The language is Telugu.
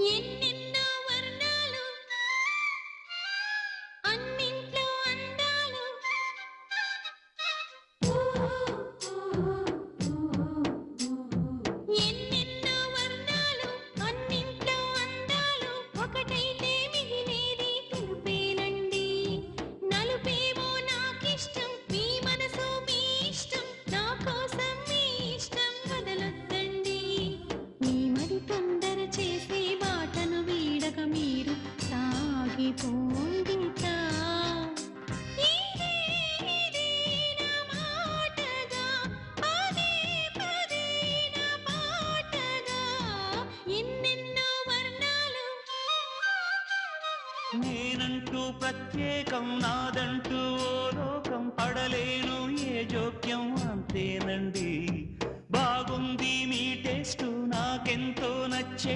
ఎన్నెన్నో వర్ణాలు అన్నింట్లో అందాలు ఎన్నెన్నో వర్ణాలు అన్నింట్లో అందాలు ఒకటైతే మిగిలేది తెలుపేనండి నలుపేమో నాకిష్టం మీ మనసు మీ ఇష్టం నా కోసం మీ ఇష్టం వదలొద్దండి మీ మరి తొందర చేసే బాటను వీడక మీరు సాగిపోండితా ఇదే ఇదే నా మాటగా పదే పదే నా పాటగా ఎన్నెన్నో వర్ణాలు నేనంటూ ప్రత్యేకం నాదంటూ ఓ లోకం పడలేను ఏ జోక్యం అంతేనండి బాగుంది మీ టేస్టు నాకెంతో నచ్చే